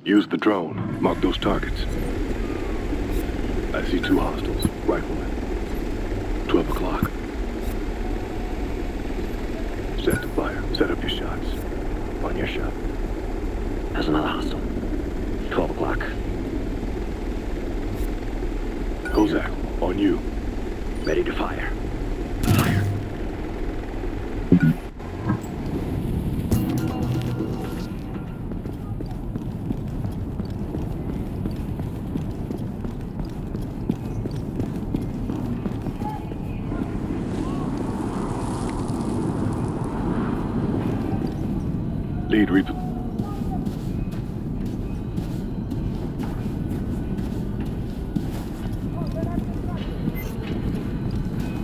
Use the drone. Mark those targets. I see 2 hostiles. Riflemen. 12 o'clock. Set to fire. Set up your shots. On your shot. There's another hostile. 12 o'clock. Kozak, on you. Ready to fire. Fire. Lead Reaper.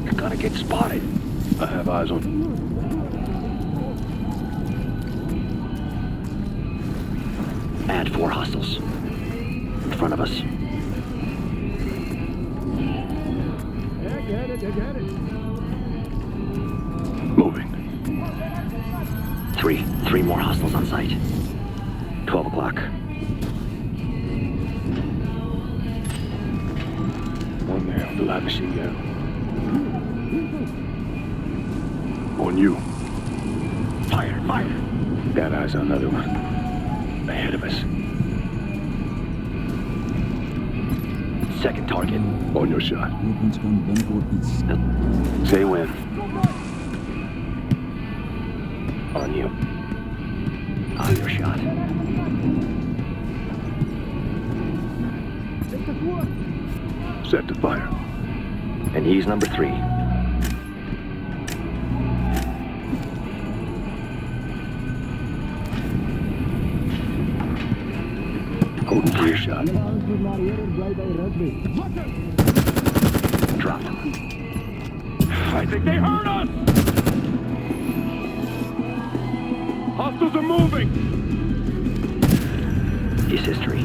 You're gonna get spotted. I have eyes on you. Add 4 hostiles. In front of us. I get it. Moving. 3 more hostiles on site. 12 o'clock. One there with the light machine gun. On you. Fire, fire. Got eyes on another one. Ahead of us. Second target. On your shot. Say when. On you. On your shot. Set to fire. And he's number 3. Holding for your shot. Dropped him. I think they heard us! Hostiles are moving! He's history.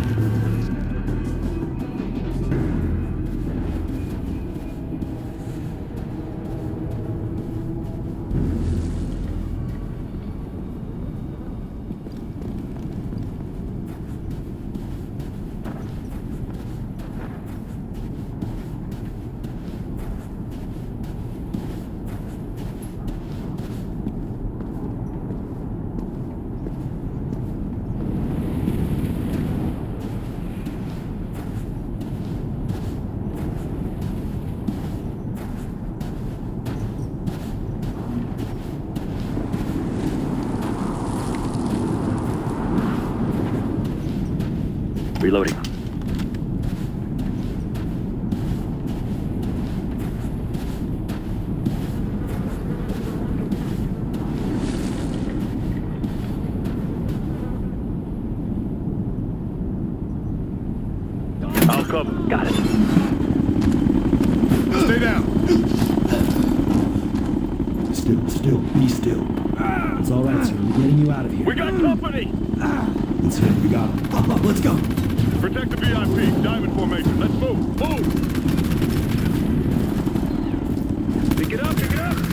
Reloading. I'll cover. Got it. Stay down. Still. Be still. It's all right, sir. We're getting you out of here. We got company! That's it. We got him. Up. Let's go. Protect the VIP. Diamond formation. Let's move. Move! Pick it up! Run!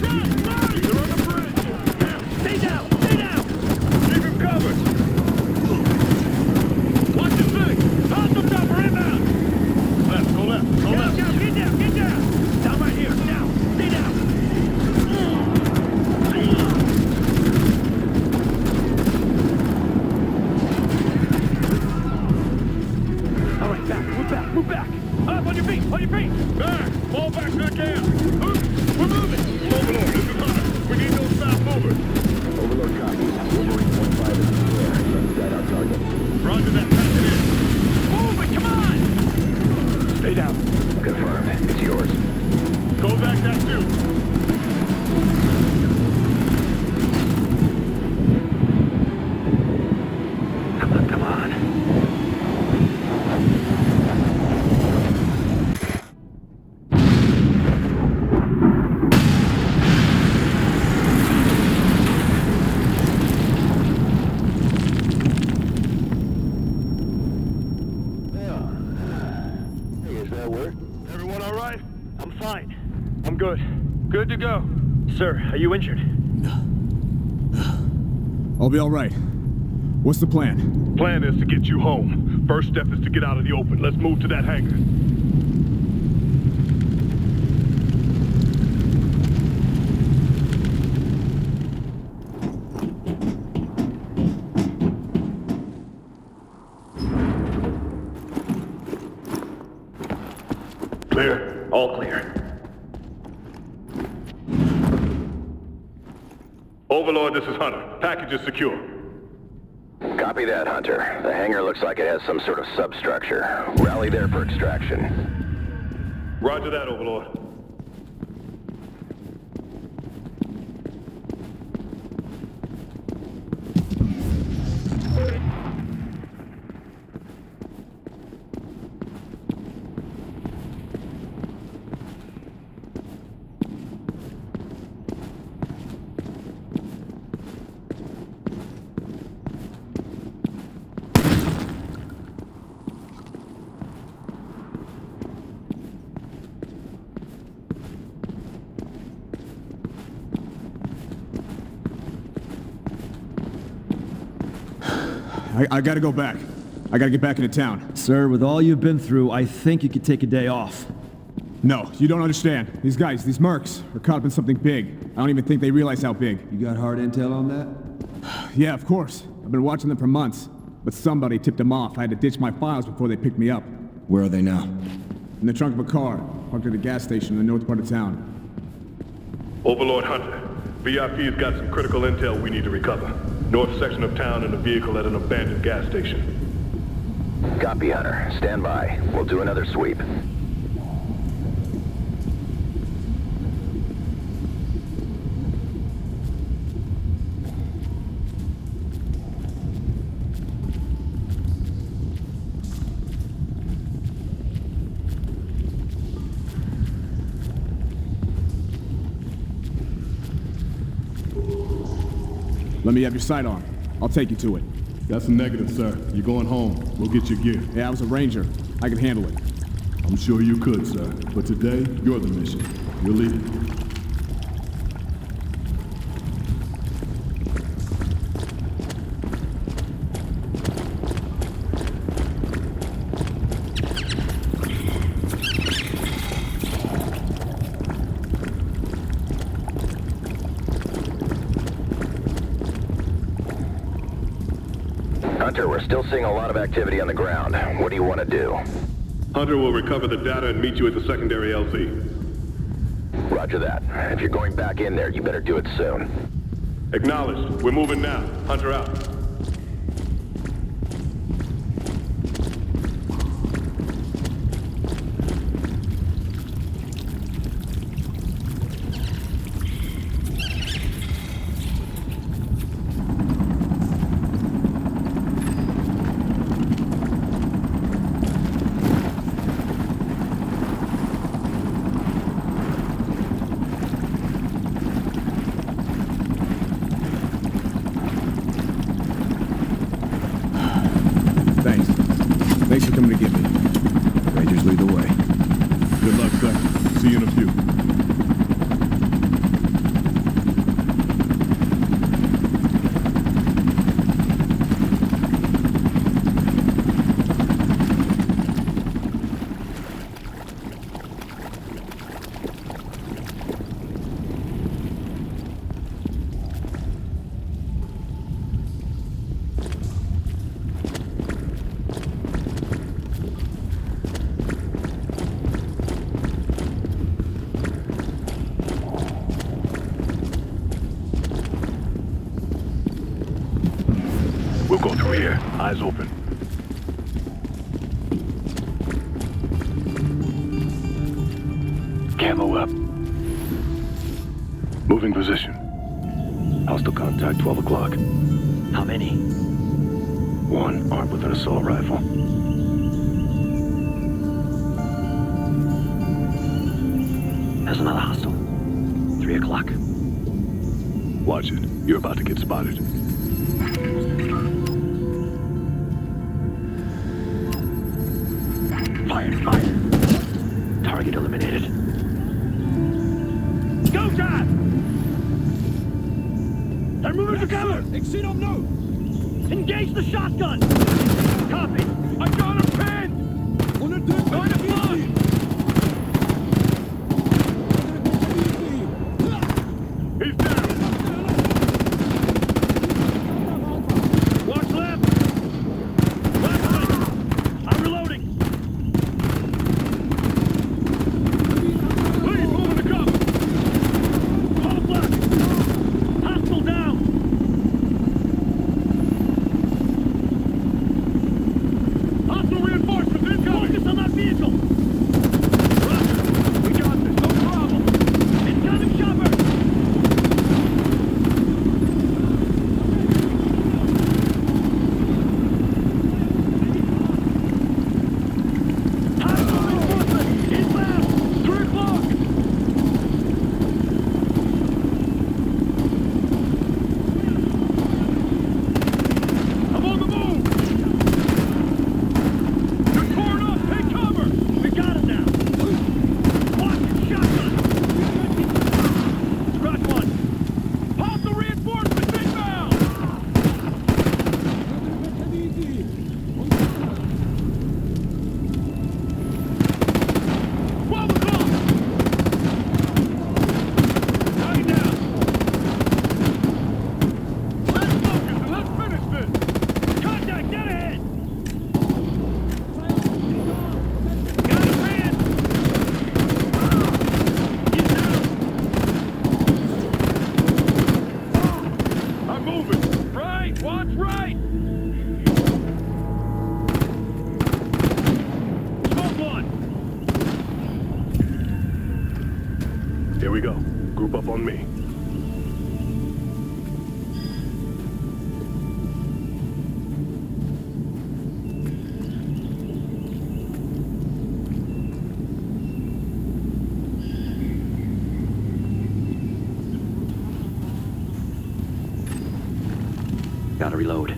They're on the bridge! Stay down! Keep him covered! Watch the thing! Hostile chopper inbound! Go left! Get down! Down right here! Down! Stay down! Move back! Up on your feet! Back! Fall back to the camp! We're moving! Overlord, this is Hunter. We need those fast movers. Overlord copies. Wolverine 1-5 is in the air. Got our target. Roger that. Pass it in. Move it! Come on! Stay down. Confirm. It's yours. Go back that too. Come on. Everyone all right? I'm fine. I'm good. Good to go. Sir, are you injured? I'll be all right. What's the plan? Plan is to get you home. First step is to get out of the open. Let's move to that hangar. Clear? All clear. Overlord, this is Hunter. Package is secure. Copy that, Hunter. The hangar looks like it has some sort of substructure. Rally there for extraction. Roger that, Overlord. I gotta go back. I gotta get back into town. Sir, with all you've been through, I think you could take a day off. No, you don't understand. These guys, these mercs, are caught up in something big. I don't even think they realize how big. You got hard intel on that? Yeah, of course. I've been watching them for months. But somebody tipped them off. I had to ditch my files before they picked me up. Where are they now? In the trunk of a car, parked at a gas station in the north part of town. Overlord Hunter, VIP's got some critical intel we need to recover. North section of town and a vehicle at an abandoned gas station. Copy, Hunter. Stand by. We'll do another sweep. Let me have your sidearm. I'll take you to it. That's a negative, sir. You're going home. We'll get your gear. Yeah, I was a ranger. I can handle it. I'm sure you could, sir. But today, you're the mission. You're leading. Hunter, we're still seeing a lot of activity on the ground. What do you want to do? Hunter will recover the data and meet you at the secondary LZ. Roger that. If you're going back in there, you better do it soon. Acknowledged. We're moving now. Hunter out. Thanks for coming to get me. Rangers lead the way. Good luck, sir. See you in a few. We'll go through here. Eyes open. Camo up. Moving position. Hostile contact, 12 o'clock. How many? One armed with an assault rifle. There's another hostile. 3 o'clock. Watch it. You're about to get spotted. Fire. Target eliminated. Go, John! They're moving to cover! Exit on no! Engage the shotgun! Copy! I got him pinned! 9 o'clock! He's down! Watch left! Left side! I'm reloading! Please, moving the cover! Hold left! Hostile down! Hostile reinforcements incoming! Focus on that vehicle! Roger! We got this, no problem! Incoming chopper! Hostile reinforcement! Inbound! 3 o'clock! I'm on the move! You're torn up! Take cover! We got it now! Watch it! Shotgun! Scratch one! Hostile reinforcements inbound! 12 o'clock! Right now! Let's focus and let's finish this! Contact! Dead ahead! Got his man! He's down! I'm moving! Right! Watch right! Smoke one! Here we go. Group up on me. Gotta reload.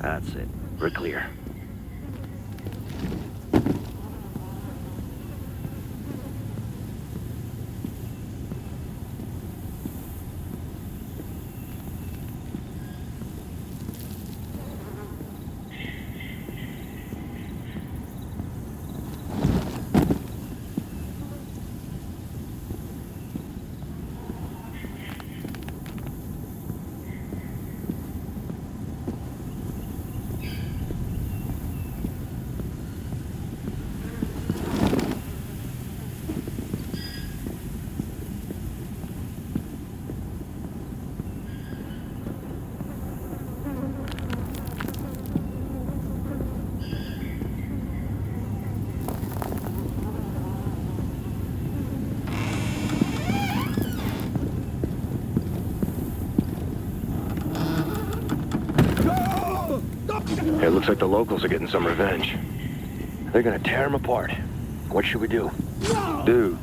That's it. We're clear. It looks like the locals are getting some revenge. They're gonna tear them apart. What should we do? Dude,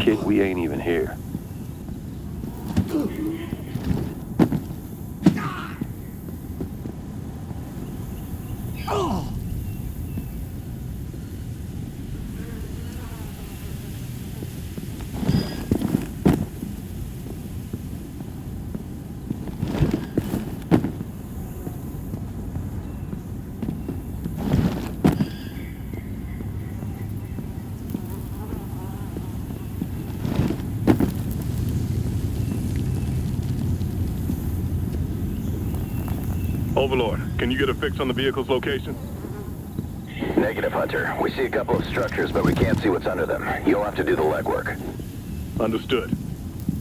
kid, we ain't even here. Overlord, can you get a fix on the vehicle's location? Negative, Hunter. We see a couple of structures, but we can't see what's under them. You'll have to do the legwork. Understood.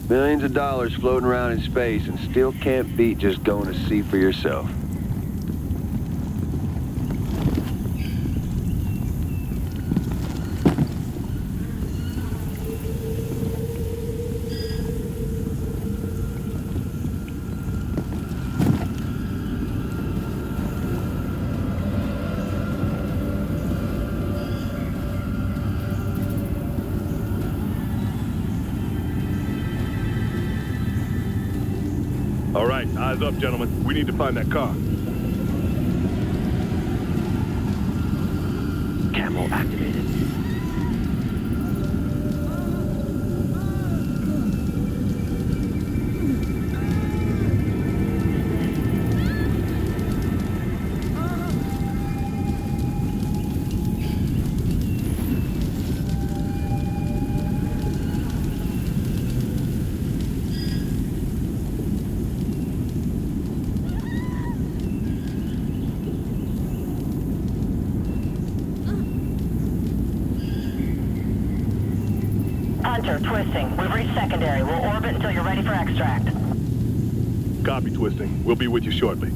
Millions of dollars floating around in space and still can't beat just going to see for yourself. All right, eyes up, gentlemen. We need to find that car. Camo activated. Hunter, twisting. We've reached secondary. We'll orbit until you're ready for extract. Copy, Twisting. We'll be with you shortly.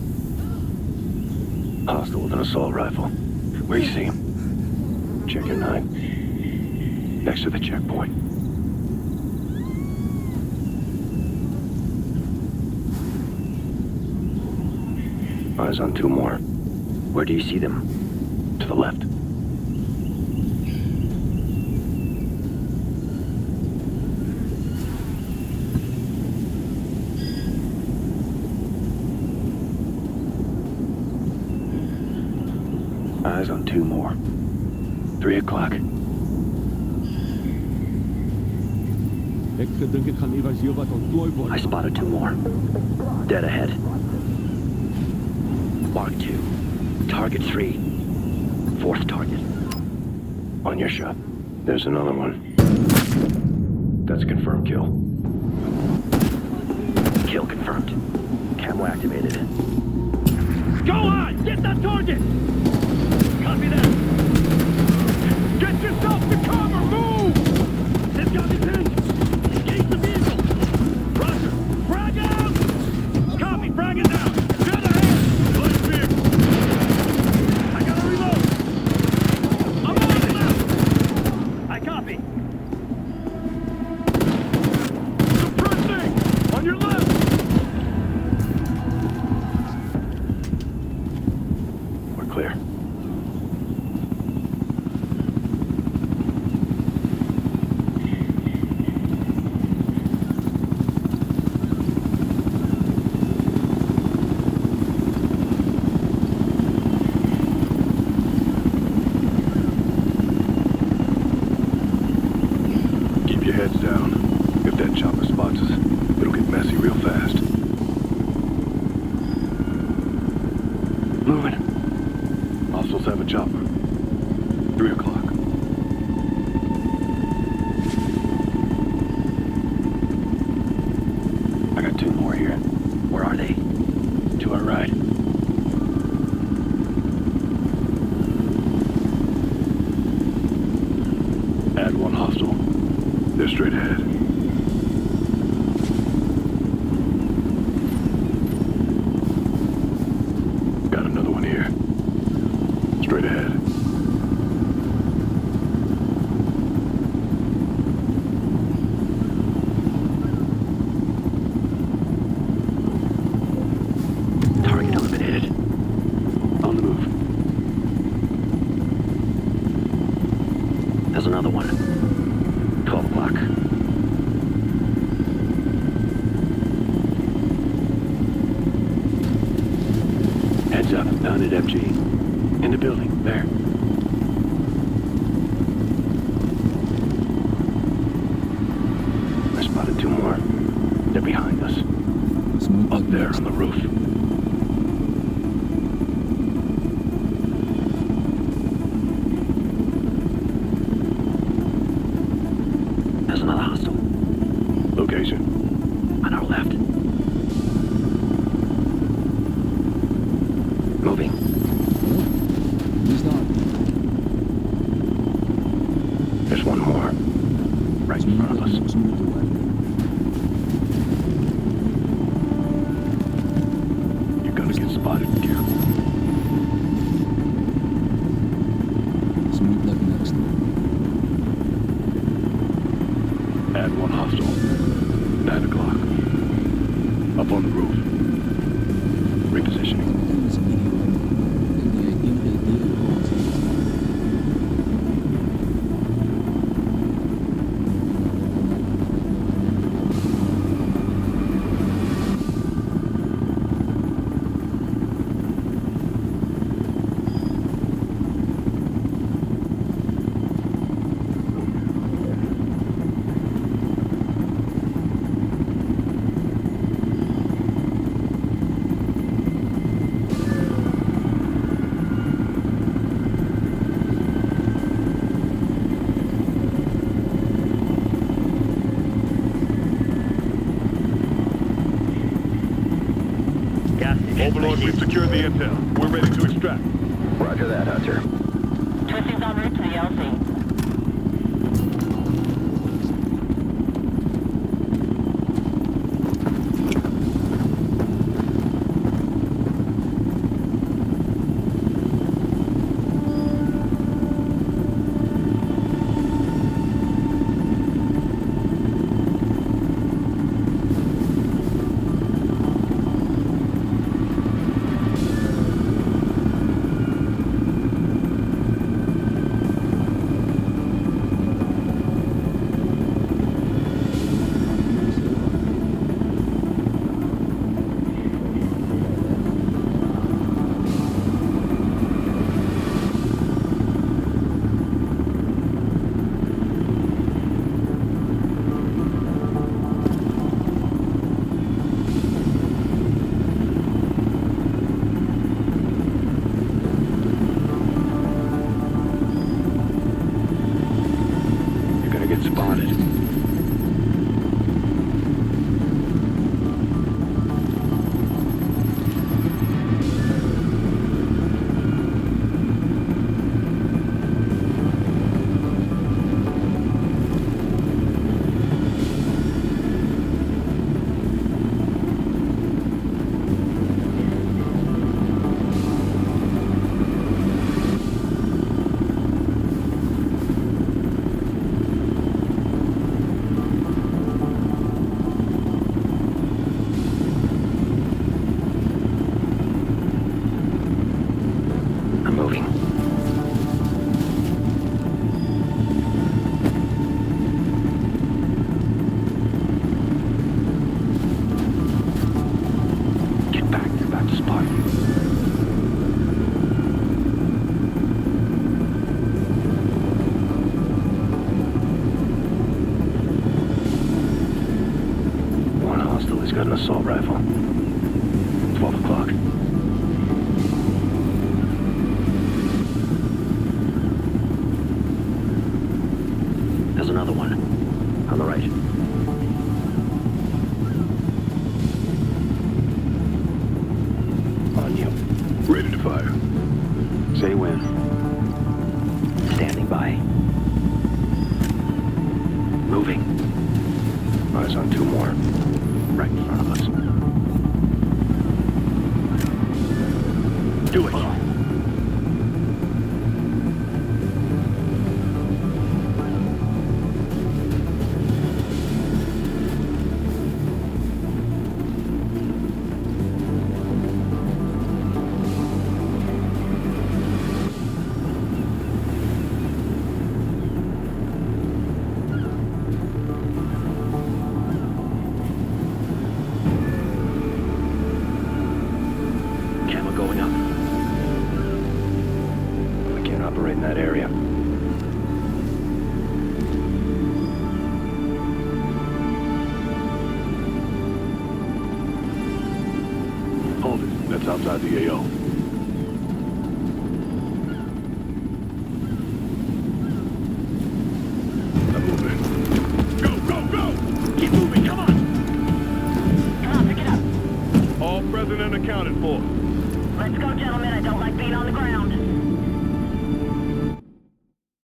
Hostile with an assault rifle. Where you see him? Check your 9. Next to the checkpoint. Eyes on 2 more. Where do you see them? To the left. Eyes on 2 more. 3 o'clock. I spotted 2 more. Dead ahead. Mark 2. Target 3. 4th target. On your shot. There's another one. That's a confirmed kill. Kill confirmed. Camo activated. Go on! Get that target! Copy that! Get yourself to cover! Move! They've got his engines! Engage the vehicle! Roger! Frag out! Copy! Frag it down! Dead ahead! Light vehicle! I gotta reload! I'm on the left! I copy! Suppressing! On your left! We're clear. Keep your heads down. If that chopper spots us, it'll get messy real fast. Moving. Hostiles have a chopper. 3 o'clock. I got 2 more here. Where are they? To our right. Add 1 hostile. They're straight ahead. Got another one here. Straight ahead. Target eliminated. On the move. There's another one. 12 o'clock. Heads up. Mounted FG. In the building. There. I spotted 2 more. They're behind us. Up there on the roof. There's another hostile. Location. On our left. Moving. There's 1 more. Right in front of us. You're gonna get spotted. Careful. Add 1 hostile. 9 o'clock. Up on the roof. Repositioning. Overlord, we've secured the intel. We're ready to extract. Roger that, Hunter. Twisting's en route to the LC. Got an assault rifle. 12 o'clock. There's another one. On the right. On you. Ready to fire. Say when. Standing by. Moving. Eyes on two more. Right in front of us. Do it. Going up. We can't operate in that area. Hold it. That's outside the AO. I'm moving. Go, go, go! Keep moving, come on! Come on, pick it up. All present and accounted for. Let's go, gentlemen. I don't like being on the ground.